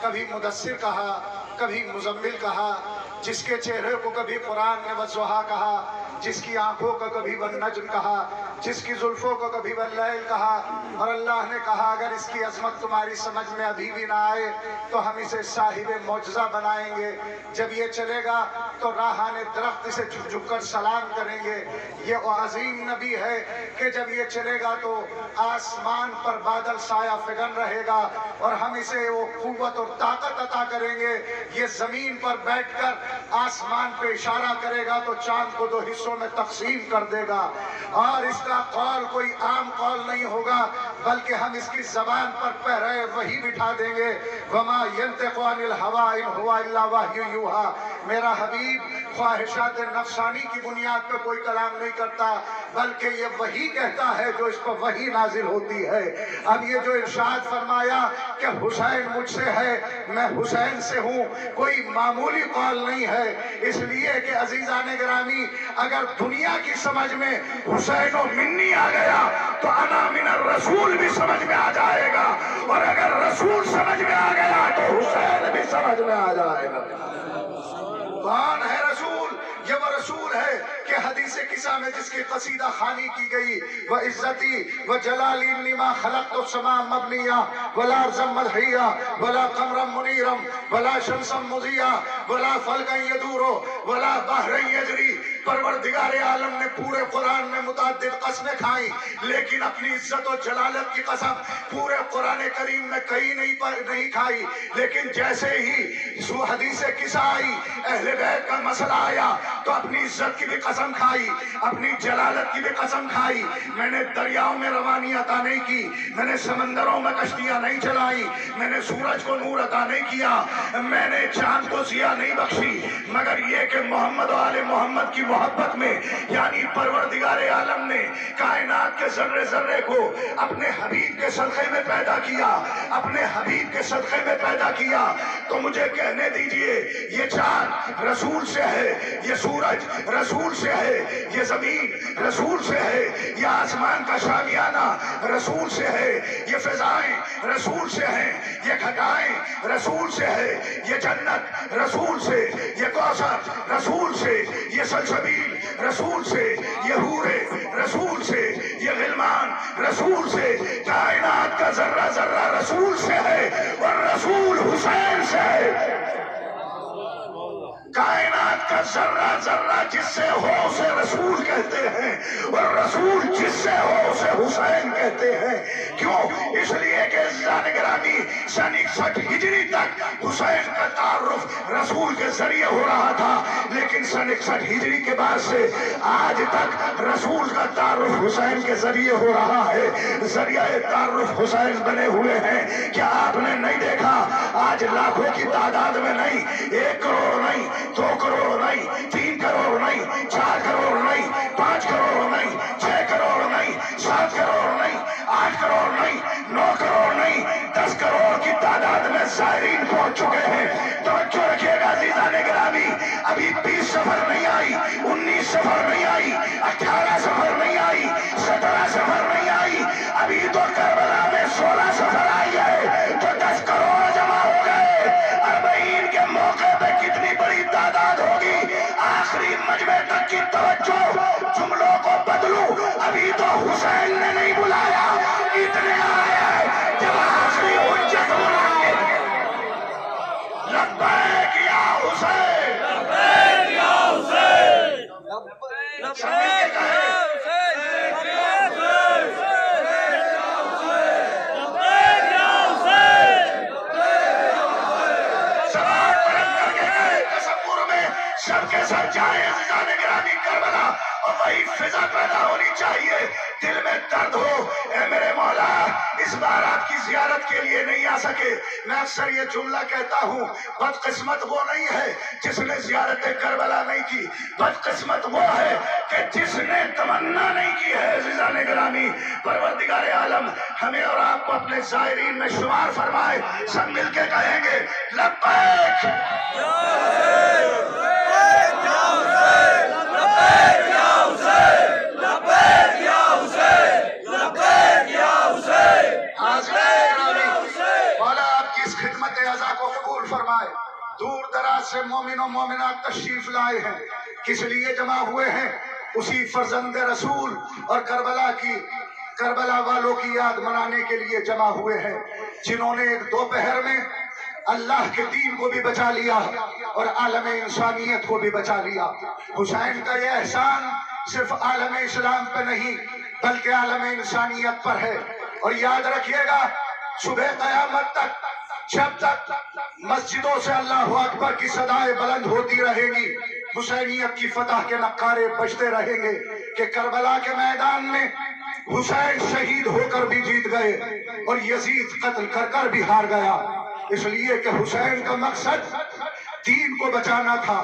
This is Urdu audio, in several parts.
کبھی مدثر کہا، کبھی مزمل کہا، جس کے چہرے کو کبھی قرآن نے والضحیٰ کہا، جس کی آنکھوں کو کبھی والنجم کہا، جس کی زلفوں کو کبھی واللیل کہا، اور اللہ نے کہا اگر اس کی عظمت تمہاری سمجھ میں ابھی بھی نہ آئے تو ہم اسے صاحب معجزہ بنائیں گے۔ جب یہ چلے گا تو راہان درخت اسے جھک جھک کر سلام کریں گے۔ یہ وہ عظیم نبی ہے کہ جب یہ چلے گا تو آسمان پر بادل سایہ فگن رہے گا اور ہم اسے وہ قوت اور طاقت عطا کریں گے۔ یہ زمین پر بیٹھ کر آسمان پہ اشارہ کرے گا تو چاند کو 2 حصوں میں تقسیم کر دے گا، اور اس کا قول کوئی عام قول نہیں ہوگا بلکہ ہم اس کی زبان پر پہرے وحی بٹھا دیں گے۔ وَمَا يَنْتِقُ عَنِ الْهَوَىٰ إِنْ هُوَ إِلَّا وَحْيٌ يُوحَىٰ۔ میرا حبیب خواہشات نفسانی کی بنیاد پہ کوئی کلام نہیں کرتا بلکہ یہ وحی کہتا ہے جو اس پر وحی نازل ہوتی ہے۔ اب یہ جو ارشاد فرمایا کہ حسین مجھ سے ہے، میں حسین سے ہوں، کوئی معمولی قول نہیں ہے، اس لیے کہ عزیزان گرامی اگر دنیا کی سمجھ میں حسین و منی آ گیا تو انا من الرسول بھی سمجھ میں آ جائے گا، اور اگر رسول سمجھ میں آ گیا تو حسین بھی سمجھ میں آ جائے گا۔ کون ہے رسول؟ یہ وہ رسول ہے کہ حدیث قصہ میں جس کی قصیدہ خوانی کی گئی، وَعِزَّتِي وَجَلَالِي لِمَا خَلَقْتُ السَّمَاءَ مَبْنِيًّا وَلَا أَرْضًا مَدْحِيًّا وَلَا قَمْرًا مُنِيرًا وَلَا شَمْسًا مُضِيًّا وَلَا فَلْكًا يَدُورُ وَلَا بَحْرًا يَجْرِي۔ پروردگار عالم نے پورے قرآن میں متعدد قسمیں کھائیں لیکن اپنی عزت و جلالت کی قسم پورے قرآن کریم میں کہیں نہیں کھائی، لیکن جیسے ہی سو حدیث قصہ آئی، اہل بیت کا مسئلہ آیا تو اپنی عزت کی بھی قسم کھائی، اپنی جلالت کی بھی قسم کھائی۔ میں نے دریاؤں میں روانی عطا نہیں کی، میں نے سمندروں میں کشتیاں نہیں چلائی، میں نے سورج کو نور عطا نہیں کیا، میں نے چاند کو ضیاء نہیں بخشی، مگر یہ کہ محمد و آل محمد کی محبت میں یعنی پروردگار عالم نے کائنات کے ذرے ذرے کو اپنے حبیب کے صدقے میں پیدا کیا، اپنے حبیب کے صدقے میں پیدا کیا۔ تو مجھے کہنے دیجئے یہ چاند رسول سے ہے، یہ سورج رسول سے ہے، یہ زمین رسول سے ہے، یہ آسمان کا شامیانہ رسول سے ہے، یہ فضائیں رسول سے ہیں، یہ گھٹائیں رسول سے ہے، یہ جنت رسول سے، یہ کوثر رسول سے، یہ سلسبیل رسول سے، یہ حورے رسول سے، یہ غلمان رسول سے، کائنات کا ذرہ ذرہ رسول سے ہے اور رسول حسین سے ہے۔ کائنات کا ذرہ ذرہ جس سے ہو اسے رسول کہتے ہیں اور رسول جس سے ہو اسے حسین کہتے ہیں۔ کیوں؟ اس لیے کہ عزیزان گرامی سن 61 ہجری تک حسین کا تعارف رسول کے ذریعے ہو رہا تھا، لیکن سن 61 ہجری کے بعد سے آج تک رسول کا تعارف حسین کے ذریعے ہو رہا ہے۔ ذریعہ تعارف حسین بنے ہوئے ہیں۔ کیا آپ نے نہیں دیکھا آج لاکھوں کی تعداد میں نہیں، 1 کروڑ نہیں، 2 کروڑ نہیں، 3 کروڑ نہیں، 4 کروڑ نہیں، 5 کروڑ نہیں، 6 کروڑ نہیں، 7 کروڑ نہیں، 8 کروڑ نہیں، 9 کروڑ نہیں، 10 کروڑ کی تعداد میں زائرین پہنچ چکے ہیں۔ توجہ رکھیے گا عزیزان گرامی، ابھی 20 سفر نہیں آئی، 19 سفر نہیں آئی، 18 سفر نہیں آئی، 17 سفر نہیں آئی، ابھی تو کربلا میں 16 سفر آئی ہے تو 10 کروڑ جمع ہو گئے۔ 40 کے موقع پہ کتنی بڑی تعداد ہوگی؟ آخری مجمع تک کی توجہ، جملوں کو بدلو، ابھی تو حسین نے نہیں بلایا، اتنے آئے جب آخری حجت بلائے۔ لبیک یا حسین، لبیک یا حسین، لبیک یا حسین، سب کے سر جائیں عزیزان گرامی کربلا، اور وہی فضا پیدا ہونی چاہیے، دل میں درد ہو، اے میرے مولا اس بار آپ کی زیارت کے لیے نہیں آ سکے۔ میں اکثر یہ جملہ کہتا ہوں، بدقسمت وہ نہیں ہے جس نے زیارت کربلا نہیں کی، بدقسمت وہ ہے کہ جس نے تمنا نہیں کی ہے۔ عزیزان گرامی پروردگار عالم ہمیں اور آپ کو اپنے زائرین میں شمار فرمائے۔ سب مل کے کہیں گے لبیک یا حسین، مولا آپ کی اس خدمت عزا کو مومن و مومنات تشریف لائے ہیں، کس لیے جمع ہوئے ہیں؟ اسی فرزند رسول اور کربلا والوں کی یاد منانے کے لیے جمع ہوئے ہیں، جنہوں نے ایک دوپہر میں اللہ کے دین کو بھی بچا لیا اور عالم انسانیت کو بھی بچا لیا۔ حسین کا یہ احسان صرف عالم اسلام پہ نہیں بلکہ عالم انسانیت پر ہے۔ اور یاد رکھیے گا، صبح قیامت تک جب تک مسجدوں سے اللہ اکبر کی صدائیں بلند ہوتی رہے گی، حسینیت کی فتح کے نعرے بجتے رہیں گے کہ کربلا کے میدان میں حسین شہید ہو کر بھی جیت گئے اور یزید قتل کر کر بھی ہار گیا، اس لیے کہ حسین کا مقصد دین کو بچانا تھا،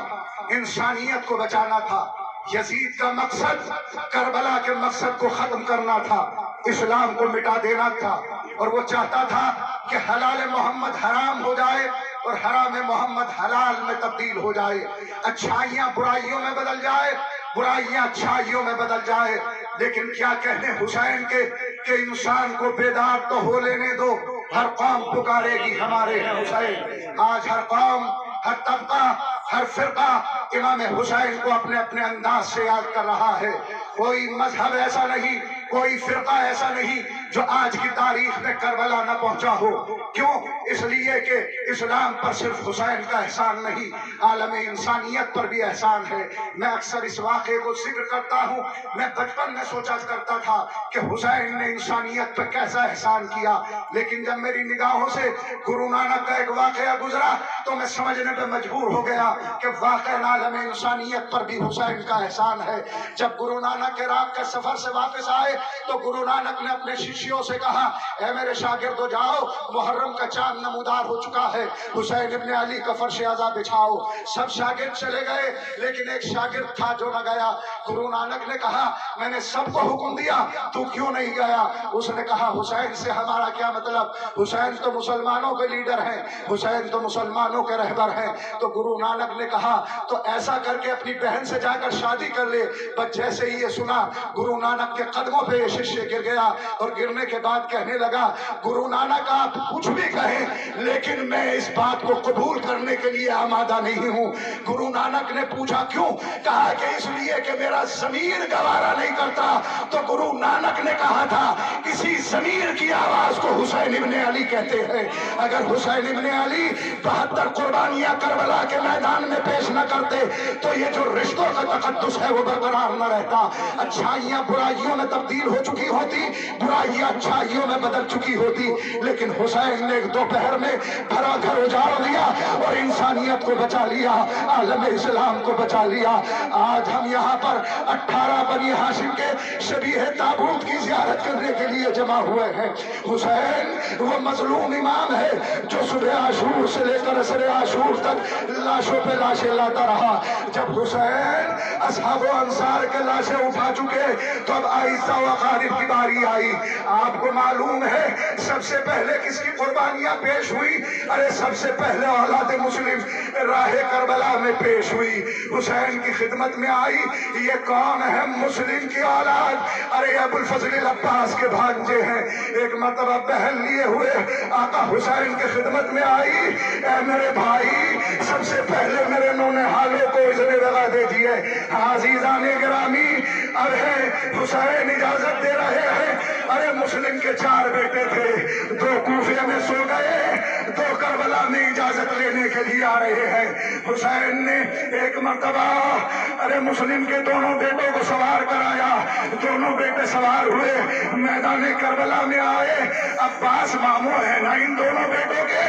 انسانیت کو بچانا تھا۔ یزید کا مقصد کربلا کے مقصد کو ختم کرنا تھا، اسلام کو مٹا دینا تھا، اور وہ چاہتا تھا کہ حلال محمد حرام ہو جائے اور حرام محمد حلال میں تبدیل ہو جائے، اچھائیاں برائیوں میں بدل جائے، برائیاں اچھائیوں میں بدل جائے۔ لیکن کیا کہنے حسین کے کہ انسان کو بیدار تو ہو لینے دو، ہر قوم پکارے گی ہمارے ہیں حسین۔ آج ہر قوم، ہر طبقہ، ہر فرقہ امام حسین کو اپنے اپنے انداز سے یاد کر رہا ہے۔ کوئی مذہب ایسا نہیں، کوئی فرقہ ایسا نہیں جو آج کی تاریخ میں کربلا نہ پہنچا ہو۔ کیوں؟ اس لیے کہ اسلام پر صرف حسین کا احسان نہیں، عالم انسانیت پر بھی احسان ہے۔ میں اکثر اس واقعے کو ذکر کرتا ہوں، میں بچپن میں سوچا کرتا تھا کہ حسین نے انسانیت پر کیسا احسان کیا، لیکن جب میری نگاہوں سے گرو نانک کا ایک واقعہ گزرا تو میں سمجھنے پہ مجبور ہو گیا کہ واقعاً عالم انسانیت پر بھی حسین کا احسان ہے۔ جب گرو نانک کے رات کے سفر سے واپس آئے تو گرو نانک نے اپنے شیشیوں سے کہا، اے میرے شاگردو جاؤ، محرم کا چاند نمودار ہو چکا ہے، حسین ابن علی کا فرش اعظم بچھاؤ۔ سب شاگرد چلے گئے لیکن ایک شاگرد تھا جو نہ گیا۔ گرو نانک نے کہا، میں نے سب کو حکم دیا، تو کیوں نہیں گیا؟ اس نے کہا، حسین سے ہمارا کیا مطلب، حسین تو مسلمانوں کے لیڈر ہیں، حسین تو مسلمانوں کے رہبر ہیں۔ تو گرو نانک نے کہا، تو ایسا کر کے اپنی بہن سے جا کر شادی کر لے۔ بس جیسے ہی یہ سنا، گرو نانک کے قدموں پہ یہ شیشے گر گیا اور گرنے کے بعد کہنے لگا، گرو نانک آپ کچھ بھی کہیں لیکن میں اس بات کو قبول کرنے کے لیے آمادہ نہیں ہوں۔ گرو نانک نے پوچھا کیوں؟ کہا کہ اس لیے کہ میرا ضمیر گوارا نہیں کرتا۔ تو گرو نانک نے کہا تھا، اسی ضمیر کی آواز کو حسین ابن علی کہتے ہیں۔ اگر حسین ابن علی 72 قربانیاں کربلا کے میدان میں پیش نہ کرتے تو یہ جو رشتوں کا تقدس ہے وہ برقرار نہ رہتا، اچھائیاں برائیوں میں تبدیل ہو چکی ہوتی، برائیاں اچھائیوں میں بدل چکی ہوتی۔ لیکن حسین نے ایک دوپہر میں بھرا گھر اجاڑ دیا اور انسانیت کو بچا لیا، عالم اسلام کو بچا لیا۔ آج ہم یہاں پر 18 بنی ہاشم کے شبیہ تابوت کی زیارت کرنے کے لیے جمع ہوئے ہیں۔ حسین وہ مظلوم امام ہے جو صبح عاشور سے لے کر عصر عاشور تک لاشوں پہ لاشیں لاتا رہا۔ جب حسین اصحاب و انصار کے لاشیں اٹھا چکے تو اب آہستہ و اقارب کی باری آئی۔ آپ کو معلوم ہے سب سے پہلے کس کی قربانیاں پیش ہوئی؟ ارے سب سے پہلے اولاد مسلم راہ کربلا میں پیش ہوئی، حسین کی خدمت میں آئی۔ یہ کون ہے؟ مسلم کی اولاد، ارے ابو الفضل العباس کے بھانجے ہیں۔ ایک مرتبہ بہن لیے ہوئے آقا حسین کی خدمت میں آئی، اے میرے بھائی سب سے پہلے میرے نونہالوں کو اذن وغیرہ دے دیے۔ عزیزان گرامی، اب ہے حسین اجازت دے رہے ہیں۔ ارے مسلم کے 4 بیٹے تھے، 2 کوفے میں سو گئے، 2 کربلا میں اجازت لینے کے لیے آ رہے ہیں۔ حسین نے ایک مرتبہ ارے مسلم کے دونوں بیٹوں کو سوار کرایا، دونوں بیٹے سوار ہوئے، میدان کربلا میں آئے۔ عباس ماموں ہے نا ان دونوں بیٹوں کے،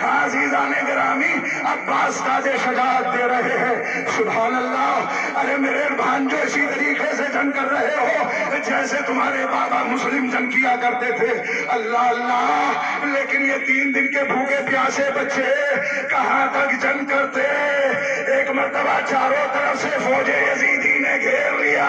عزیزان گرامی عباس تاج شجاعت دے رہے ہیں۔ سبحان اللہ، ارے میرے بھانجو اسی طریقے سے جنگ کر رہے ہو جیسے تمہارے بابا مسلم جنگ کیا کرتے تھے۔ اللہ اللہ، لیکن یہ 3 دن کے بھوکے پیاسے بچے کہاں تک جنگ کرتے؟ ایک مرتبہ چاروں طرف سے فوج یزیدی نے گھیر لیا۔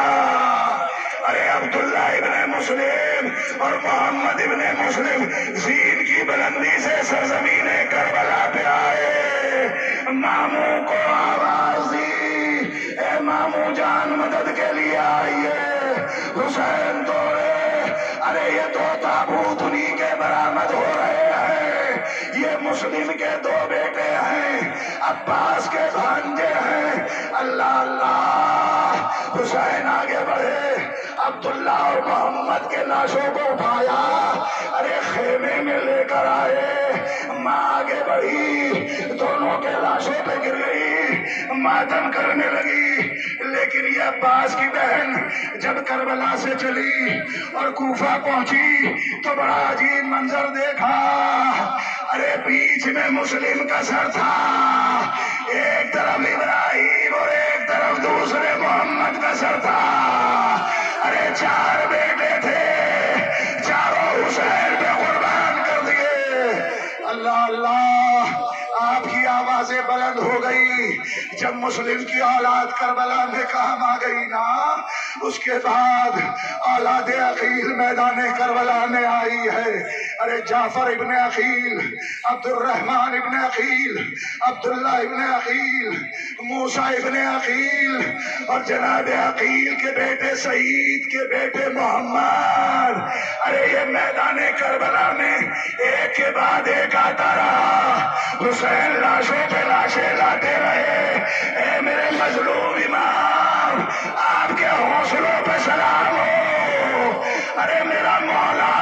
ارے عبداللہ ابن مسلم اور محمد ابن مسلم زین کی بلندی سے سرزمین کربلا پہ آئے، ماموں کو آواز دی، اے ماموں جان مدد کے لیے آئیے۔ حسین دوڑے، ارے یہ 2 تابوت انہی کے برآمد ہو رہے ہیں، یہ مسلم کے دو بیٹے ہیں، عباس کے بھانجے ہیں۔ اللہ اللہ، حسین آگے بڑھے، عبداللہ اور محمد کے لاشوں کو اٹھایا، ارے خیمے میں لے کر آئے۔ ماں آگے بڑھی، دونوں کے لاشوں پہ گر گئی، ماتم کرنے لگی۔ لیکن یہ عباس کی بہن جب کربلا سے چلی اور کوفہ پہنچی تو بڑا عجیب منظر دیکھا۔ ارے بیچ میں مسلم کا سر تھا، ایک طرف ابراہیم اور ایک طرف دوسرے محمد کا سر تھا۔ ارے 4 بیٹے تھے، چاروں حسین پہ قربان کر دیے۔ اللہ اللہ، آپ کی آوازیں بلند ہو گئی جب مسلم کی اولاد کربلا میں کام آ گئی نا، اس کے بعد اولاد عقیل میدان کربلا میں آئی ہے۔ ارے جعفر ابن عقیل، عبد الرحمن ابن عقیل، عبداللہ ابن عقیل، موسیٰ ابن عقیل اور جناب عقیل کے بیٹے سعید کے بیٹے محمد۔ ارے یہ میدان کربلا میں ایک کے بعد ایک آتا رہا، حسین لاشوں پہ لاشیں لاتے رہے۔ اے میرے مظلوم امام، آپ کے حوصلوں پہ سلام ہو۔ ارے میرا مولا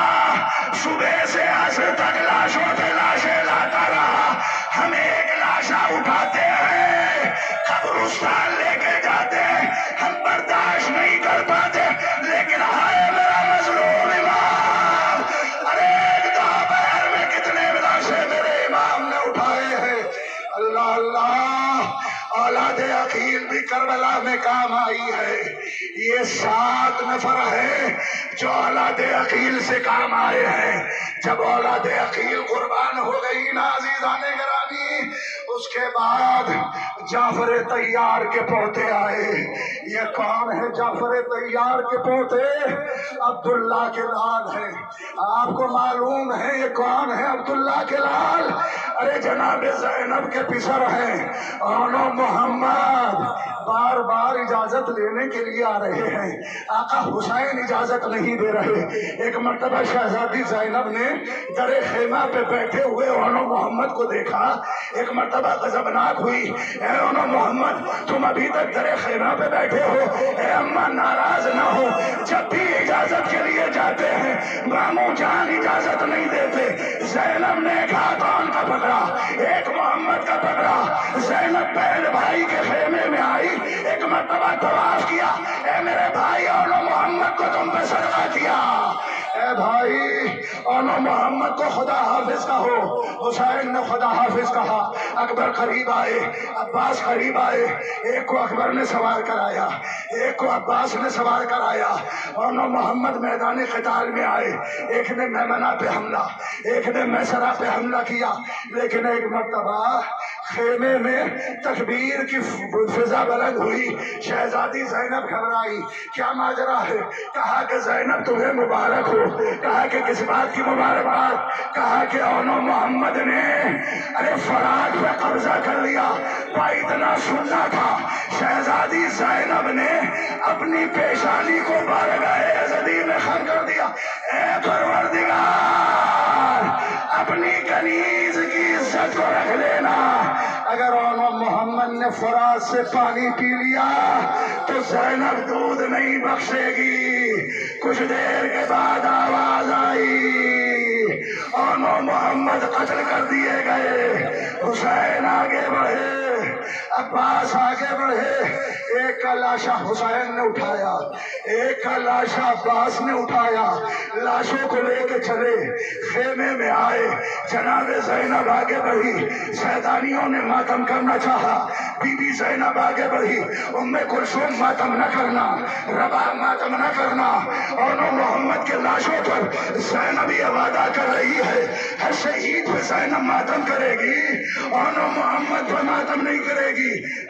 صبح سے عصر تک لاشوں پہ لاشیں لاتا رہا، ہم ایک لاشا اٹھاتے ہیں، قبرستان لے کے جاتے ہیں، ہم برداشت نہیں کر پاتے، لیکن ہائے میرا مظلوم امام، ارے ایک دوپہر میں کتنے لاشیں میرے امام نے اٹھائے ہیں۔ اللہ اللہ، اولاد عقیل بھی کربلا میں کام آئی ہے۔ یہ 7 نفر ہیں جو اولاد عقیل سے کام آئے ہیں۔ جب اولاد عقیل قربان ہو گئی نا عزیزان گرامی، اس کے بعد جعفر طیار کے پوتے آئے۔ یہ کون ہے جعفر طیار کے پوتے؟ عبداللہ کے لال ہیں۔ آپ کو معلوم ہے یہ کون ہے عبداللہ کے لال؟ ارے جناب زینب کے پسر ہیں، اونو محمد۔ بار بار اجازت لینے کے لیے آ رہے ہیں، آقا حسین اجازت نہیں دے رہے۔ ایک مرتبہ شہزادی زینب نے در خیمہ پہ بیٹھے ہوئے اونو محمد کو دیکھا، ایک مرتبہ غضبناک ہوئی، اے اونو محمد تم ابھی تک در خیمہ پہ بیٹھے ہو، اے اماں ناراض نہ ہو، جب بھی اجازت کے لیے جاتے ہیں ماموں جان اجازت نہیں دیتے۔ زینب نے ایک ہاتھ کون کا پکڑا، ایک محمد کا پکڑا۔ زینب پہلے بھائی کے خیمے میں آئی، ایک مرتبہ طواف کیا، اے میرے بھائی اونو محمد کو تم پہ صدقہ کیا، اے بھائی اونو محمد کو خدا حافظ کہو۔ حسین نے خدا حافظ کہا۔ اکبر قریب آئے، عباس قریب آئے، ایک کو اکبر نے سوار کرایا، ایک کو عباس نے سوار کرایا۔ اونو محمد میدان قتال میں آئے، ایک نے میمنہ پہ حملہ، ایک نے میسرہ پہ حملہ کیا، لیکن ایک مرتبہ خیمے میں تکبیر کی فضا بلند ہوئی، شہزادی زینب گھبرائی، کیا ماجرا ہے؟ کہا کہ زینب تمہیں مبارک ہو، کہا کہ کس بات کی مبارکباد؟ کہا کہ اونو محمد نے ارے فرات پہ قبضہ کر لیا، اتنا سننا تھا۔ شہزادی زینب نے اپنی پیشانی کو بارگاہ ازدی میں خم کر دیا، اے پروردگار اپنی کنیز کی عزت کو رکھ لینا، اگر اونو محمد نے فرات سے پانی پی لیا تو زینب دودھ نہیں بخشے گی۔ کچھ دیر کے بعد آواز آئی، اونو محمد قتل کر دیے گئے۔ حسین آگے بڑھے، عباس آگے بڑھے، ایک کا لاشا حسین نے اٹھایا، ایک کا لاشا عباس نے اٹھایا، لاشوں کو لے کے چلے، خیمے میں آئے۔ جناب زینب آگے بڑھی، شیطانیوں نے ماتم کرنا چاہا، بی بی زینب آگے بڑھی، ام کلثوم ماتم نہ کرنا، رباب ماتم نہ کرنا۔ اونو محمد کے لاشوں پر زینب یہ وعدہ کر رہی ہے ہر شہید پہ زینب ماتم کرے گی، اونو محمد پر ماتم نہیں کرے گی۔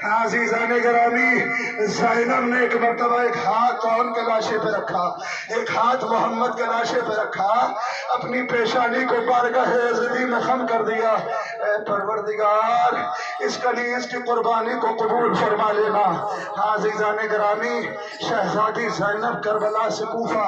عزیزان گرامی، زینب نے ایک مرتبہ ایک ہاتھ کون کے لاشے پہ رکھا، ایک ہاتھ محمد کے لاشے پہ رکھا، اپنی پیشانی کو بارگاہ ازدی میں خم کر دیا، اے پروردگار اس کنیز کی قربانی کو قبول فرما لینا۔ عزیزان گرامی، شہزادی زینب کربلا سے کوفہ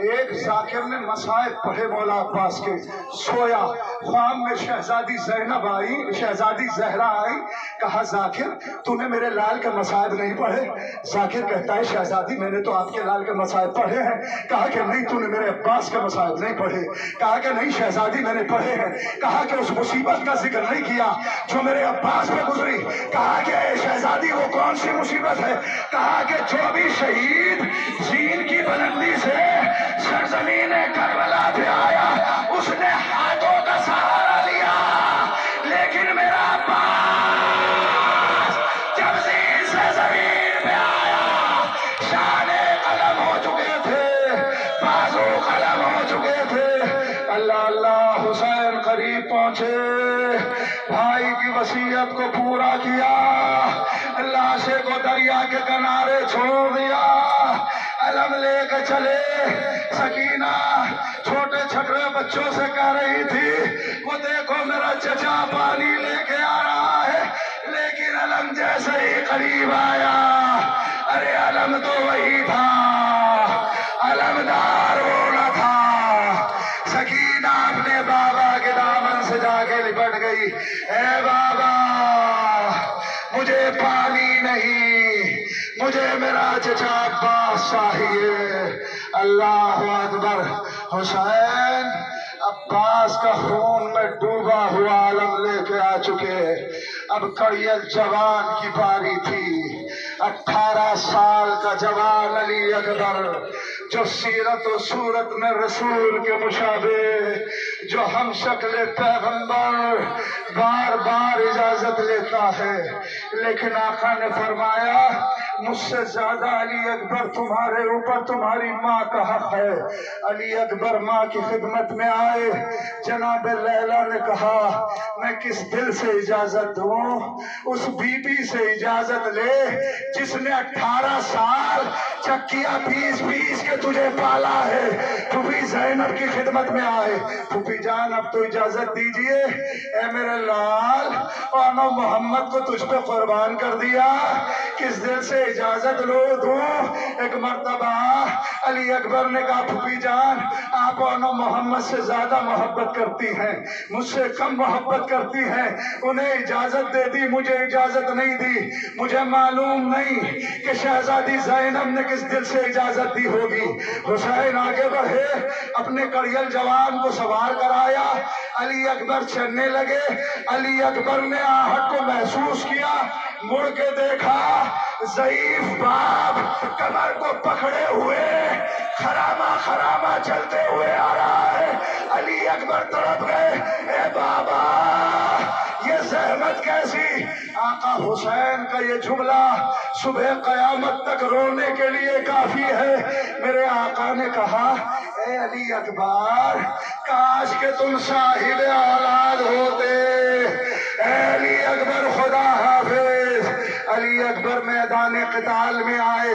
ایک ذاکر نے مصائب پڑھے مولا عباس کے، سویا خواب میں شہزادی زینب آئی، شہزادی زہرا آئی، کہا ذاکر تو نے میرے لال کے مصائب نہیں پڑھے؟ ذاکر کہتا ہے شہزادی میں نے تو آپ کے لال کے مصائب پڑھے ہیں۔ کہا کہ نہیں تو نے میرے عباس کے مصائب نہیں پڑھے۔ کہا کہ نہیں شہزادی میں نے پڑھے ہیں۔ کہا کہ اس مصیبت کا ذکر نہیں کیا جو میرے عباس پہ گزری۔ کہا کہ اے شہزادی وہ کون سی مصیبت ہے؟ کہا کہ جو بھی شہید زین کی بلندی سے سرزمین کربلا پہ آیا اس نے ہاتھوں کا سہارا لیا، لیکن میرا عباس جب زین سے زمین پہ آیا شانے قلم ہو چکے تھے، بازو قلم ہو چکے تھے۔ اللہ اللہ حسین قریب پہنچے، بھائی کی وصیت کو پورا کیا، لاشے کو دریا کے کنارے چھوڑ دیا، علم لے کے چلے۔ سکینہ چھوٹے چھٹرے بچوں سے کہہ رہی تھی وہ دیکھو میرا چچا پانی لے کے آ رہا ہے، لیکن علم جیسے ہی قریب آیا، ارے علم تو وہی تھا، علمدار وہ نہ تھا۔ سکینہ اپنے بابا کے دامن سے جا کے لپٹ گئی، اے بابا مجھے پانی نہیں، مجھے میرا چچا عباس چاہیے۔ اللہ اکبر۔ حسین عباس کا خون میں ڈوبا ہوا علم لے کے آ چکے۔ اب کڑیل جوان کی باری تھی، 18 سال کا جوان علی اکبر، جو سیرت و صورت میں رسول کے مشابہ، جو ہم شکل پیغمبر، بار بار اجازت لیتا ہے، لیکن آقا نے فرمایا مجھ سے زیادہ علی اکبر تمہارے اوپر تمہاری ماں کا حق ہے۔ علی اکبر ماں کی خدمت میں آئے، جناب لیلا نے کہا میں کس دل سے اجازت دوں؟ اس بی بی سے اجازت لے جس نے 18 سال چکیاں پیس پیس کے تجھے پالا ہے۔ پھوپھی زینب کی خدمت میں آئے، پھوپھی جان اب تو اجازت دیجئے، اے میرے لال اور محمد کو تجھ پہ قربان کر دیا، کس دل سے اجازت لو دوں؟ ایک مرتبہ علی اکبر نے کہا پھوپھی جان آپ اور محمد سے زیادہ محبت کرتی ہیں، مجھ سے کم محبت کرتی ہیں، انہیں اجازت دے دی، مجھے اجازت نہیں دی۔ مجھے معلوم نہیں کہ شہزادی زینب نے کس دل سے اجازت دی ہوگی۔ حسین آگے بڑھے، اپنے کڑیل جوان کو سوار کرایا، علی اکبر چلنے لگے۔ علی اکبر نے آہٹ کو محسوس کیا، مڑ کے دیکھا ضعیف باپ کمر کو پکڑے ہوئے خرامہ خرامہ چلتے ہوئے آ رہا ہے۔ علی اکبر تڑپ گئے، اے بابا یہ زحمت کیسی؟ آقا حسین کا یہ جملہ صبح قیامت تک رونے کے لیے کافی ہے۔ میرے آقا نے کہا اے علی اکبر کاش کہ تم صاحب اولاد ہوتے۔ اے علی اکبر خدا حافظ۔ علی اکبر میدان قتال میں آئے،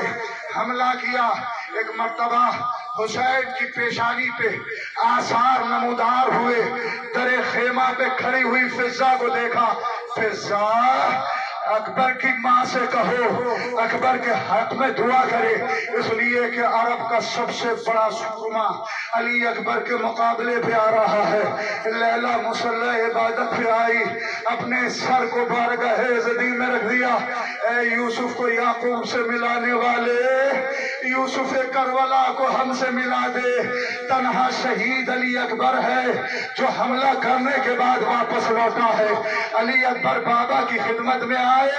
حملہ کیا۔ ایک مرتبہ حسین کی پیشانی پہ آثار نمودار ہوئے، در خیمہ پہ کھڑی ہوئی فضہ کو دیکھا۔ فضہ اکبر کی ماں سے کہو اکبر کے حق میں دعا کرے، اس لیے کہ عرب کا سب سے بڑا سکما علی اکبر کے مقابلے پہ آ رہا ہے۔ لیلا مصلی عبادت پہ آئی، اپنے سر کو بارگاہ عزدی میں رکھ دیا، اے یوسف کو یعقوب سے ملانے والے، یوسف کربلا کو ہم سے ملا دے۔ تنہا شہید علی اکبر ہے جو حملہ کرنے کے بعد واپس لوٹا ہے۔ علی اکبر بابا کی خدمت میں آئے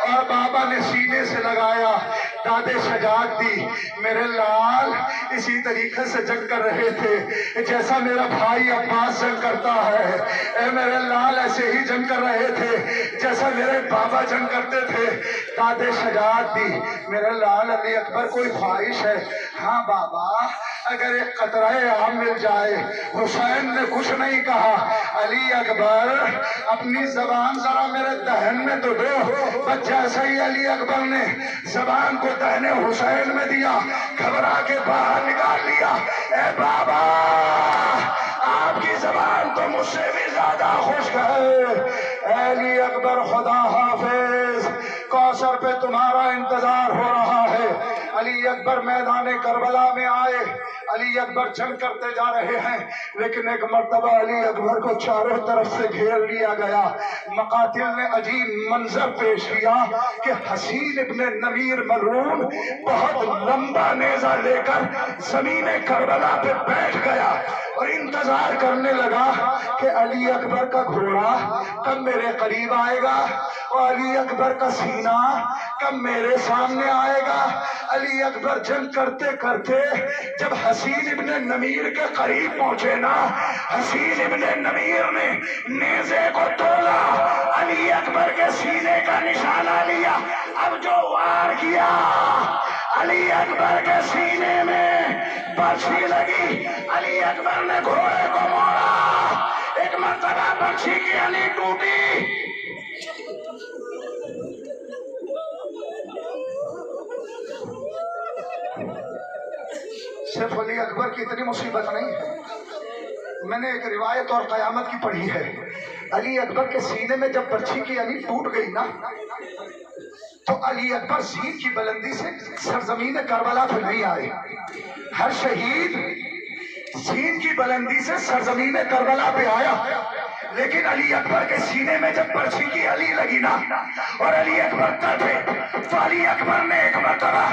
اور بابا نے سینے سے لگایا، داد شجاعت دی، میرے لال اسی طریقے سے جنگ کر رہے تھے جیسا میرا بھائی عباس جنگ کرتا ہے، اے میرے لال ایسے ہی جنگ کر رہے تھے جیسا میرے بابا جنگ کرتے تھے، داد شجاعت دی۔ میرے لال علی اکبر کوئی خواہش ہے؟ ہاں بابا اگر ایک قطرہ آم مل جائے۔ حسین نے کچھ نہیں کہا، علی اکبر اپنی زبان ذرا میرے دہن میں تو دو۔ بس جیسا ہی علی اکبر نے زبان کو دہنے حسین میں دیا، گھبرا کے باہر نکال لیا، اے بابا آپ کی زبان تو مجھ سے بھی زیادہ خشک ہے۔ اے علی اکبر خدا حافظ، کوثر پہ تمہارا انتظار ہو رہا ہے۔ علی اکبر میدان کربلا میں آئے، علی اکبر جنگ کرتے جا رہے ہیں، لیکن ایک مرتبہ علی اکبر کو چاروں طرف سے گھیر لیا گیا۔ مقاتل نے عجیب منظر پیش کیا کہ حسین ابن نمیر ملعون بہت لمبا نیزہ لے کر زمین کربلا پہ بیٹھ گیا اور انتظار کرنے لگا کہ علی اکبر کا گھوڑا کب میرے قریب آئے گا اور علی اکبر کا سینہ کب میرے سامنے آئے گا۔ علی اکبر جنگ کرتے کرتے جب حسین ابن نمیر کے قریب پہنچے نا، حسین ابن نمیر نے نیزے کو تولا، علی اکبر کے سینے کا نشانہ لیا، اب جو وار کیا علی اکبر کے سینے میں برچھی لگی، علی اکبر نے گھوڑے کو موڑا، ایک مرتبہ برچھی کی علی ٹوٹی، صرف علی اکبر کی اتنی مصیبت نہیں ہے، میں نے ایک روایت اور قیامت کی پڑھی ہے۔ علی اکبر کے سینے میں جب برچھی کی علی ٹوٹ گئی نا، تو علی اکبر سین کی بلندی سے سرزمین کربلا پہ نہیں آئے۔ ہر شہید سین کی بلندی سے سرزمین کربلا پہ آیا، لیکن علی اکبر کے سینے میں جب برچھی کی علی لگی نا اور علی اکبر تڑپے، تو علی اکبر نے ایک مرتبہ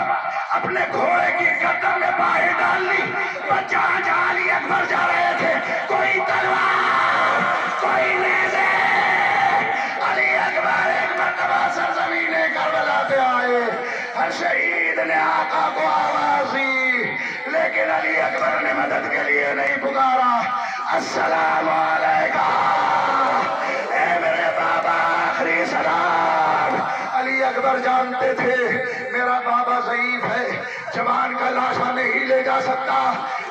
اپنے گھوڑے کی گردن میں باہیں ڈال لی، اور جہاں جہاں علی اکبر جا رہے تھے، کوئی تلوار کوئی نیزے، علی اکبر ایک مرتبہ سرزمین کربلا پہ آئے۔ ہر شہید نے آقا کو آواز دی، لیکن علی اکبر نے مدد کے لیے نہیں پکارا۔ السلام علیکہ اے میرے بابا، آخری سلام۔ علی اکبر جانتے تھے میرا بابا ضعیف ہے، جوان کا لاشا نہیں لے جا سکتا،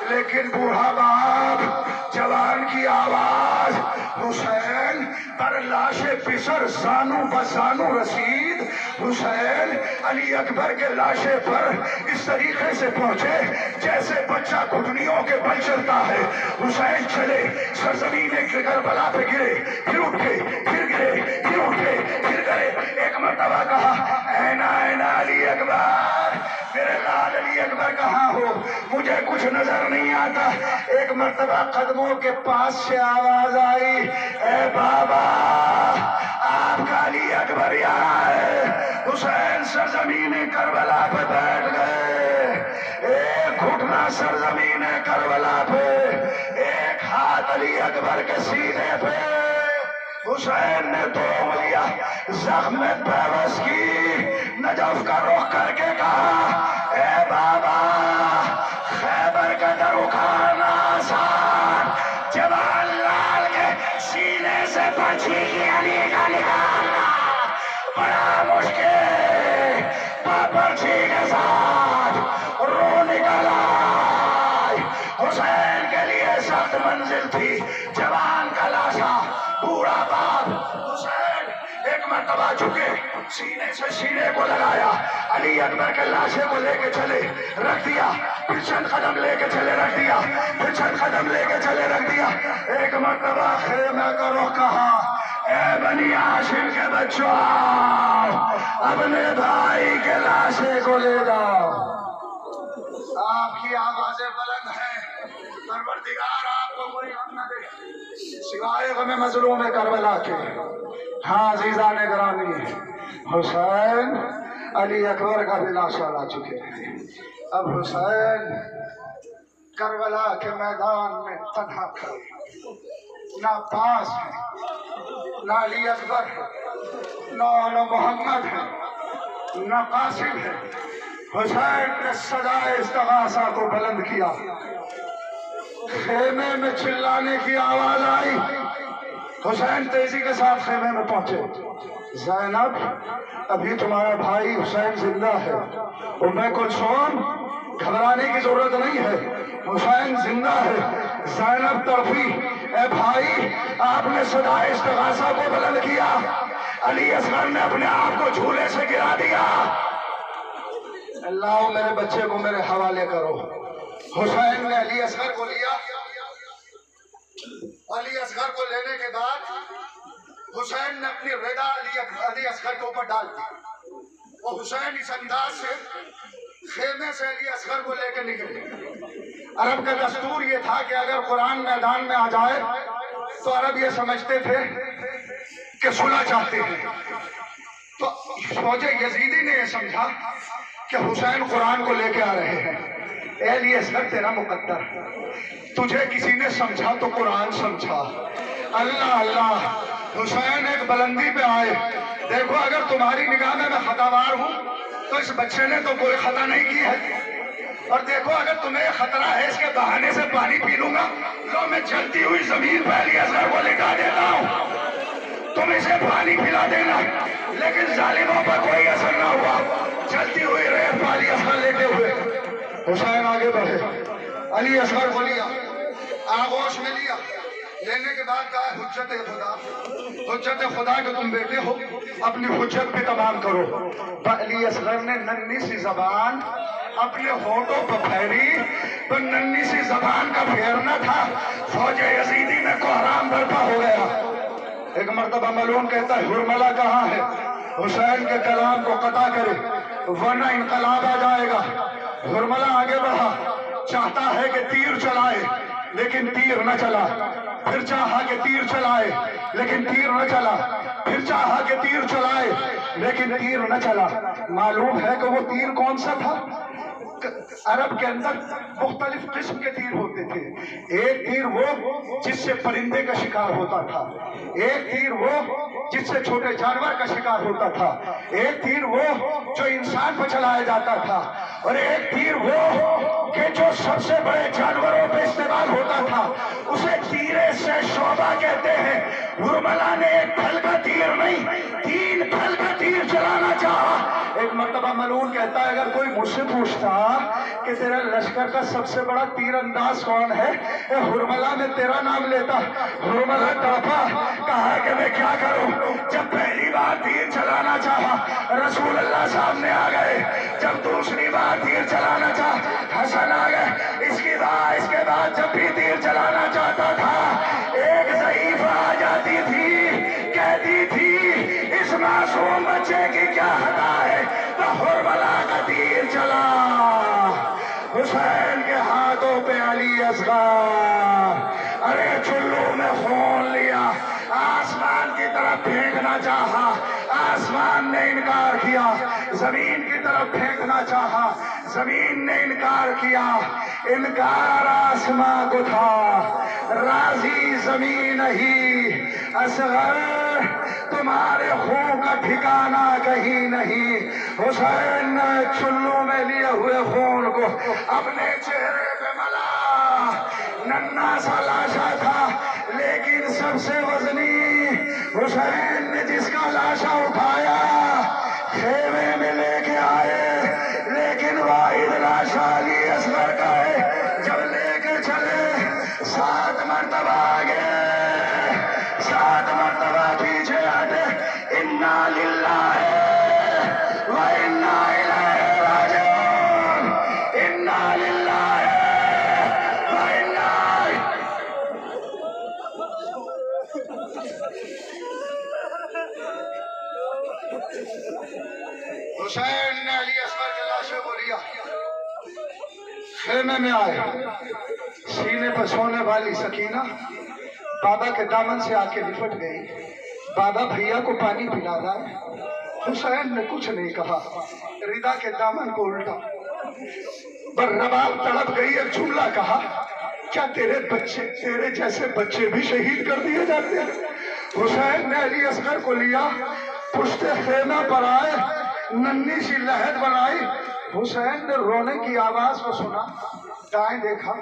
لیکن بوڑھا باپ جوان کی آواز، حسین پر لاشے پسر زانو بزانو رسید۔ حسین علی اکبر کے لاشے پر اس طریقے سے پہنچے جیسے بچہ گھٹنیوں کے بل چلتا ہے۔ حسین چلے، سرزمین کربلا پہ گرے، پھر اٹھے، پھر گرے، پھر اٹھے، پھر گئے۔ ایک مرتبہ کہا، اینا اینا علی اکبر، میرے لال علی اکبر کہاں ہو؟ مجھے کچھ نظر نہیں آتا۔ ایک مرتبہ قدموں کے پاس سے آواز آئی، اے بابا آپ کا علی اکبر یہاں ہے۔ حسین سرزمین کربلا پہ بیٹھ گئے، ایک گھٹنا سرزمین کربلا پہ، ایک ہاتھ علی اکبر کے سینے پہ۔ حسین نے دو انگلیاں زخم میں پیوست کی، نجف کا رخ کر کے کہا، اے بابا خیبر کا در اکھاڑنا آسان، جوان لال کے سینے سے برچھی کی علی کا نکالنا بڑا مشکل۔ برچھی کے ساتھ رو نکلا۔ حسین کے لیے سخت منزل تھی، جوان کا لاشا، بوڑھا باپ۔ حسین ایک مرتبہ جھکے، سینے سے سینے کو لگایا، علی اکبر کے لاشے کو لے کے چلے، رکھ دیا، پھر چند قدم لے کے چلے، رکھ دیا، پھر چند قدم لے کے چلے، رکھ دیا۔ ایک مرتبہ خیمہ کا رخ کہا، اے بنی ہاشم کے بچوں، اپنے بھائی کے لاشے کو لے جاؤ۔ آپ کی آوازیں بلند ہیں، پروردگار آپ کو کوئی غم نہ دے سوائے غم مظلوم کربلا کے۔ ہاں عزیزان گرامی، حسین علی اکبر کا بھی لاشا لا چکے ہیں۔ اب حسین کربلا کے میدان میں تنہا کھڑے، نہ عباس ہے، نہ علی اکبر ہے، نہ محمد ہے، نہ قاسم ہے۔ حسین نے صدائے استغاثہ کو بلند کیا، خیمے میں چلانے کی آواز آئی۔ حسین تیزی کے ساتھ خیمے میں پہنچے۔ زینب، ابھی تمہارا بھائی حسین زندہ ہے۔ ام کلثوم، گھبرانے کی ضرورت نہیں ہے، حسین زندہ ہے۔ زینب تڑپی، اے بھائی آپ نے صدائے استغاثہ کو بلند کیا، علی اصغر نے اپنے آپ کو جھولے سے گرا دیا، اللہ میرے بچے کو میرے حوالے کرو۔ حسین نے علی اصغر کو لیا، علی اصغر کو لینے کے بعد حسین نے اپنی رضا علی اصغر کے اوپر ڈال دی، اور حسین اس انداز سے خیمے سے علی اصغر کو لے کے نکلے۔ عرب کا دستور یہ تھا کہ اگر قرآن میدان میں آ جائے تو عرب یہ سمجھتے تھے کہ صلح چاہتے ہیں، تو فوج یزیدی نے یہ سمجھا کہ حسین قرآن کو لے کے آ رہے ہیں۔ اے علی اصغر تیرا مقدر، تجھے کسی نے سمجھا تو قرآن سمجھا۔ اللہ اللہ، حسین ایک بلندی پہ آئے، دیکھو اگر تمہاری نگاہ میں خطاوار ہوں تو اس بچے نے تو کوئی خطا نہیں کی ہے، اور دیکھو اگر تمہیں خطرہ ہے اس کے بہانے سے پانی پی لوں گا، لو میں چلتی ہوئی زمین پہ علی اصغر کو لٹا دیتا ہوں، تم اسے پانی پلا دینا۔ لیکن ظالموں پر کوئی اثر نہ ہوا، چلتی ہوئی ریت علی اصغر لیتے ہوئے حسین آگے بڑھے، علی اصغر کو لیا، آغوش میں لیا، لینے کے بعد کہا حجت خدا، حجت خدا کہ تم بیٹے ہو، اپنی حجت بھی تمام کرو۔ علی اصغر نے ننھی سی زبان اپنے ہونٹوں پر پھیری، تو ننھی سی زبان کا پھیرنا تھا، فوج یزیدی میں کوہرام برپا ہو گیا۔ ایک مرتبہ ملعون کہتا ہے ہرملہ کہاں ہے، حسین کے کلام کو قطع کرے ورنہ انقلاب آ جائے گا۔ ہرملہ آگے بڑھا، چاہتا ہے کہ تیر چلائے لیکن تیر نہ چلا، پھر چاہا کہ تیر چلائے لیکن تیر نہ چلا، پھر چاہا کہ تیر چلائے لیکن تیر نہ چلا۔ معلوم ہے کہ وہ تیر کون سا تھا؟ عرب کے اندر مختلف قسم کے تیر ہوتے تھے۔ ایک تیر وہ جس سے پرندے کا شکار ہوتا تھا، ایک تیر وہ جس سے چھوٹے جانور کا شکار ہوتا تھا، ایک تیر وہ جو انسان پہ چلایا جاتا تھا، اور ایک تیر وہ کہ جو سب سے بڑے جانوروں پہ استعمال ہوتا تھا، اسے تیرے سے شعبہ کہتے ہیں۔ ہرملہ نے ایک پھل کا تیر نہیں، 3 پھل کا تیر چلانا چاہا۔ ایک مرتبہ ملعون کہتا ہے اگر کوئی مجھ سے پوچھتا کہ تیرا لشکر کا سب سے بڑا تیر انداز کون ہے، ہرملہ میں تیرا نام لیتا۔ ہرملہ تڑپا، کہا کہ میں کیا کروں، جب پہلی بار تیر چلانا چاہا رسول اللہ سامنے آ گئے، جب دوسری بار تیر چلانا چاہا حسن آ گئے، اس کے بعد جب بھی تیر چلانا چاہتا تھا ایک ضعیف آ جاتی تھی، کہتی تھی اس معصوم بچے کی کیا خطا ہے، تو ہرملہ کا تیر چلا، حسین کے ہاتھوں پہ علی اصغر، ارے چلو میں خون لیا، آسمان کی طرف پھینکنا چاہا، آسمان نے انکار کیا، زمین کی طرف پھینکنا چاہا، زمین نے انکار کیا۔ انکار آسمان کو تھا، راضی زمین ہی، اصغر تمہارے خون کا ٹھکانہ کہیں نہیں۔ حسین نے چلو میں لیے ہوئے خون کو اپنے چہرے پہ ملا، ننھا سا لاشا تھا لیکن سب سے وزنی۔ حسین نے جس کا لاشا اٹھایا خیمے میں لے کے آئے، لیکن واحد لاشا علی اصغر کا ہے، جب لے کے چلے 7 مرتبہ آگے 7 مرتبہ پیچھے ہٹے، انا للہ و انا الیہ راجعون، انا للہ و انا۔ حسین نے علی اصغر کے لاشے کو لیا، خیمے میں آئے، سینے پر سونے والی سکینہ بابا کے دامن سے آ کے لپٹ گئی، بابا بھیا کو پانی پلا رہا ہے۔ حسین نے کچھ نہیں کہا، ردا کے دامن کو الٹا، رباب تڑپ گئی، ایک جملہ کہا، کیا تیرے جیسے بچے بھی شہید کر دیے جاتے ہیں؟ حسین نے علی اصغر کو لیا، پشت خیمہ پر آئے، ننھی سی لہر بنائی، حسین نے رونے کی آواز کو سنا، دائیں دیکھا،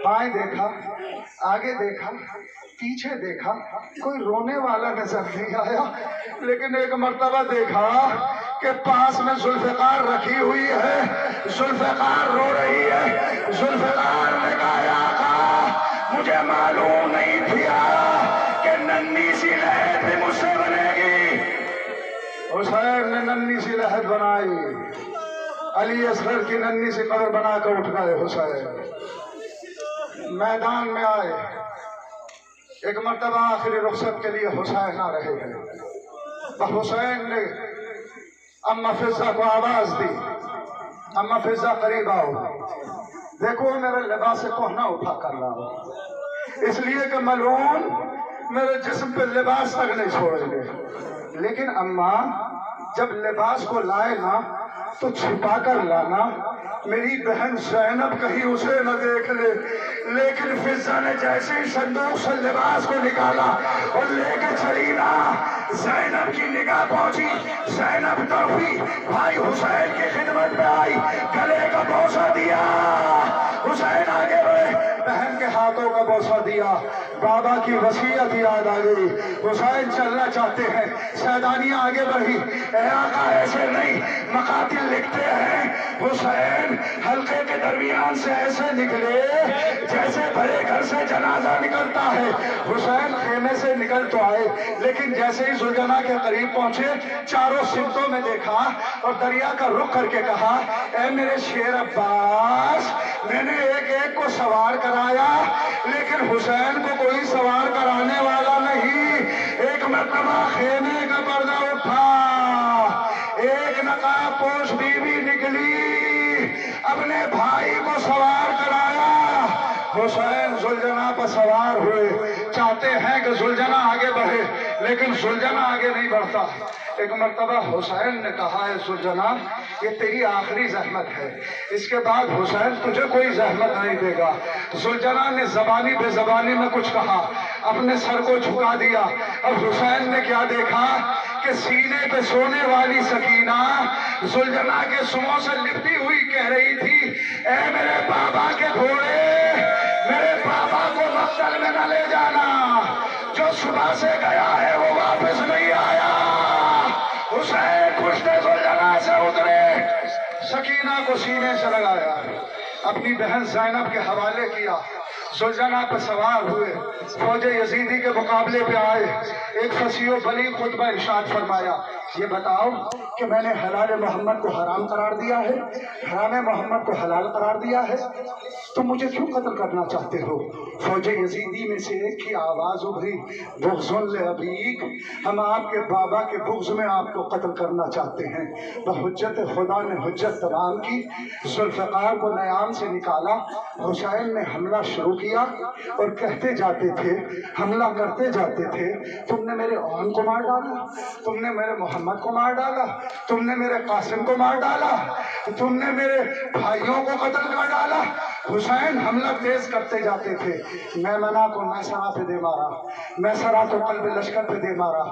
بائیں دیکھا، آگے دیکھا، پیچھے دیکھا، کوئی رونے والا نظر نہیں آیا، لیکن ایک مرتبہ دیکھا کہ پاس میں ذوالفقار رکھی ہوئی ہے، ذوالفقار رو رہی ہے۔ ذوالفقار نے کہا آقا مجھے معلوم نہیں تھا کہ ننھی سی لہر بھی مجھ سے بنے گی۔ حسین نے ننھی سی لہر بنائی، علی اصغر کی ننھی سی قبر بنا کر اٹھ گئے۔ حسین میدان میں آئے، ایک مرتبہ آخری رخصت کے لیے حسین آ رہے ہیں، حسین نے اما فضہ کو آواز دی، اما فضا قریب آؤ، دیکھو میرے لباس کہنا اٹھا کر لاؤ، اس لیے کہ ملعون میرے جسم پہ لباس تک نہیں چھوڑیں گے۔ لیکن اما جب لباس کو لائے نا تو چھپا کر لانا، میری بہن زینب کہیں اسے نہ دیکھ لے۔ لیکن فضا نے جیسے ہی صندوق سے لباس کو نکالا اور لے کے چلی نا، زینب کی نگاہ پہنچی، زینب تڑپی، بھائی حسین کی خدمت میں آئی، گلے کا بوسہ دیا، حسین آگے بڑھے، بہن کے ہاتھوں کا بوسہ دیا، بابا کی وصیت یاد آ گئی، حسین چلنا چاہتے ہیں، سیدانیاں آگے بڑھی، اے آقا ایسے نہیں، مقاتل لکھتے ہیں حسین حلقے کے درمیان سے ایسے نکلے جیسے بڑے گھر سے جنازہ نکلتا ہے۔ حسین خیمے سے نکل تو آئے، لیکن جیسے ہی ذوالجناح کے قریب پہنچے چاروں سمتوں میں دیکھا اور دریا کا رخ کر کے کہا، اے میرے شیر عباس، میں نے ایک ایک کو سوار کرایا لیکن حسین کو کوئی سوار کرانے والا نہیں۔ ایک مرتبہ خیمے کا پردہ اٹھا، ایک نقاب پوش بیوی نکلی، اپنے بھائی کو سوار کرایا، حسین ذوالجناح پر سوار ہوئے۔ چاہتے ہیں کہ ذوالجناح آگے بڑھے لیکن ذوالجناح آگے نہیں بڑھتا۔ ایک مرتبہ حسین نے کہا ہے ذوالجناح یہ تیری آخری زحمت ہے، اس کے بعد حسین تجھے کوئی زحمت نہیں دے گا۔ ذوالجناح نے زبانی بے زبانی میں کچھ کہا، اپنے سر کو جھکا دیا۔ اب حسین نے کیا دیکھا کہ سینے پہ سونے والی سکینہ ذوالجناح کے سموں سے لپٹی ہوئی کہہ رہی تھی، اے میرے بابا کے گھوڑے، میرے بابا کو مقتل میں نہ لے جانا، جو صبح سے گیا ہے وہ واپس نہیں آیا۔ حسین پشت ذوالجناح سے اترے، سکینہ کو سینے سے لگایا، اپنی بہن زینب کے حوالے کیا، ذوالجناح پہ سوار ہوئے، فوج یزیدی کے مقابلے پہ آئے، ایک فصیح و بلیغ خطبہ ارشاد فرمایا، یہ بتاؤ کہ میں نے حلال محمد کو حرام قرار دیا ہے، حرام محمد کو حلال قرار دیا ہے، تم مجھے کیوں قتل کرنا چاہتے ہو؟ فوج یزیدی میں سے ایک کی آواز ابھری، بغض لابیک، ہم آپ کے بابا کے بغض میں آپ کو قتل کرنا چاہتے ہیں۔ بحجت خدا نے حجت تمام کی، ذوالفقار کو نیام سے نکالا، حسین نے حملہ شروع کیا اور کہتے جاتے تھے، حملہ کرتے جاتے تھے، تم نے میرے اون کو مار ڈالا، تم نے میرے محمد کو مار ڈالا، تم نے میرے قاسم کو مار ڈالا، تم نے میرے بھائیوں کو قتل کر ڈالا۔ حسین حملہ تیز کرتے جاتے تھے، میمنہ کو میسرہ پہ دے مارا، میسرہ کو قلب لشکر پہ دے مارا،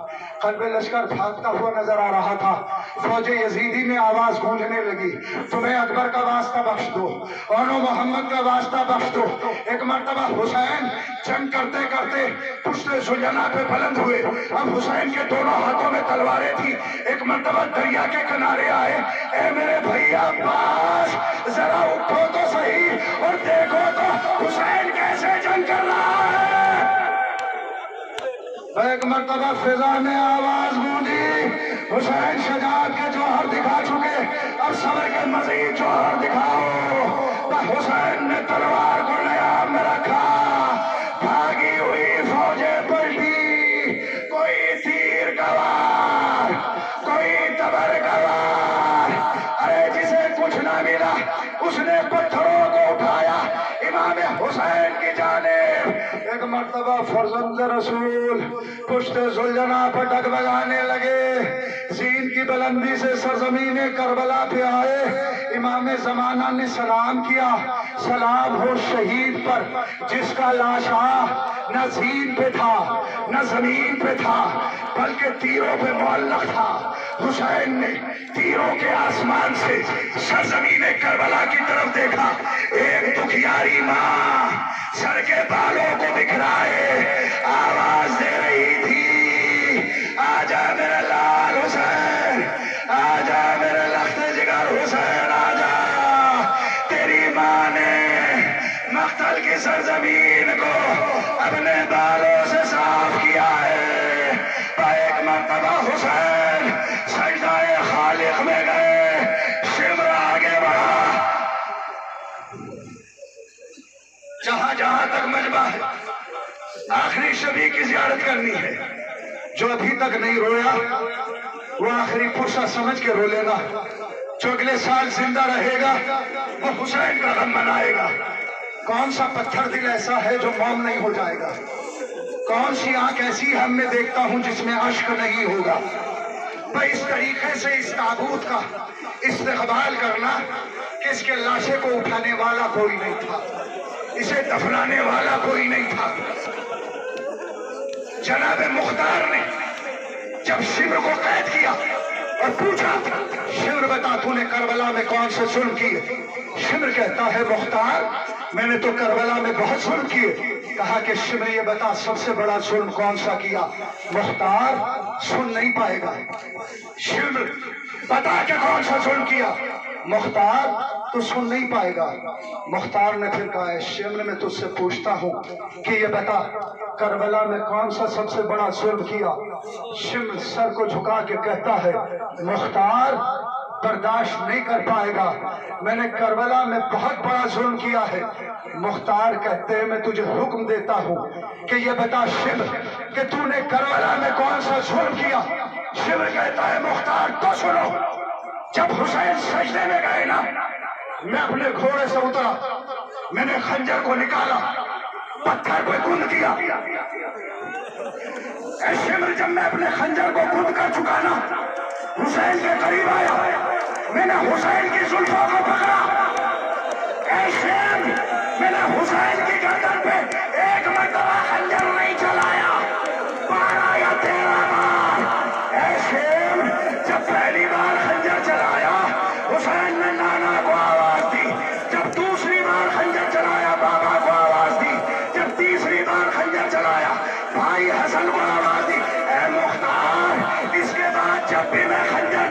قلب لشکر بھاگتا ہوا نظر آ رہا تھا۔ فوج یزیدی میں آواز گونجنے لگی، تمہیں اکبر کا واسطہ بخش دو، اون و محمد کا واسطہ بخش دو۔ ایک مرتبہ حسین جنگ کرتے کرتے پشت ذوالجناح پہ بلند ہوئے، اب حسین کے دونوں ہاتھوں میں تلواریں تھی۔ ایک مرتبہ دریا کے کنارے آئے، اے میرے بھائی عباس ذرا اٹھو تو صحیح اور دیکھو تو حسین کیسے جنگ کر رہا ہے۔ ایک مرتبہ فضا میں آواز گونجی، حسین شجاعت کے جوہر دکھا چکے، اب صبر کے مزید جوہر دکھاؤ۔ حسین نے تلوار کو نیام میں رکھا، بھاگی ہوئی فوجیں پلٹی، کوئی تیر کا وار، کوئی تبر کا وار، ارے جسے کچھ نہ ملا اس نے پتھروں کو اٹھایا امام حسین کی جانب۔ ایک مرتبہ فرزند رسول پشت ذوالجناح پر ڈگمگانے لگے، زین کی بلندی سے سرزمین کربلا پہ آئے، امام زمانہ نے سلام کیا، سلام ہو شہید پر جس کا لاشا نہ زین پہ تھا نہ زمین پہ تھا بلکہ تیروں پہ معلق تھا۔ حسین نے تیروں کے آسمان سے سرزمین کربلا کی طرف دیکھا، ایک دکھیاری ماں سر کے بالوں کو بکھرائے آواز دے رہی تھی، آجا میرا لال حسین، آجا میرا لخت جگر حسین، آجا۔ تیری ماں نے مقتل کی سرزمین کو اپنے بالوں سے صاف کیا ہے۔ ایک مرتبہ حسین سجدہ خالق میں گئے، شمر آگے بڑھا، جہاں جہاں تک مجمع ہے آخری شبی کی زیارت کرنی ہے، جو ابھی تک نہیں رویا وہ آخری فرصہ سمجھ کے رو لینا، جو اگلے سال زندہ رہے گا وہ حسین کا غم منائے گا۔ کون سا پتھر دل ایسا ہے جو موم نہیں ہو جائے گا؟ کون سی آنکھ ایسی ہم میں دیکھتا ہوں جس میں اشک نہیں ہوگا؟ بھائی اس طریقے سے اس تابوت کا استقبال کرنا کہ اس کے لاشے کو اٹھانے والا کوئی نہیں تھا، اسے دفنانے والا کوئی نہیں تھا۔ جناب مختار نے جب شمر کو قید کیا اور پوچھا شمر بتا تو نے کربلا میں کون سے ظلم کیے؟ شمر کہتا ہے مختار میں نے تو کربلا میں بہت ظلم کیے۔ کہا کہ شمر یہ بتا سب سے بڑا ظلم کون سا کیا؟ مختار سن نہیں پائے گا۔ شمر بتا کہ کون سا ظلم کیا؟ مختار تو سن نہیں پائے گا۔ مختار نے پھر کہا ہے شمر میں تجھ سے پوچھتا ہوں کہ یہ بتا کربلا میں کون سا سب سے بڑا ظلم کیا؟ شمر سر کو جھکا کے کہتا ہے مختار برداشت نہیں کر پائے گا، میں نے کربلا میں بہت بڑا ظلم کیا ہے۔ مختار کہتے ہیں میں تجھے حکم دیتا ہوں کہ یہ بتا شمر کہ تو نے کربلا میں کون سا ظلم کیا؟ شمر کہتا ہے مختار تو سنو، جب حسین سجدے میں گئے نا میں اپنے گھوڑے سے اترا، میں نے خنجر کو نکالا، پتھر پہ گند کیا۔ اے شمر جب میں اپنے خنجر کو گند کر چکا نا حسین کے قریب آیا، میں نے حسین کی زلفوں کو پکڑا۔ اے شمر میں نے حسین کی گردن پہ ایک مرتبہ خنجر نہیں چلایا، 12 یا 13 بار۔ اے شمر جب پہلی بار خنجر چلایا حسین نے نانا کو آواز دی، جب دوسری بار خنجر چلایا بابا کو آواز دی، جب تیسری بار خنجر چلایا بھائی حسن کو آواز دی۔ اے مختار اس کے بعد جب بھی میں خنجر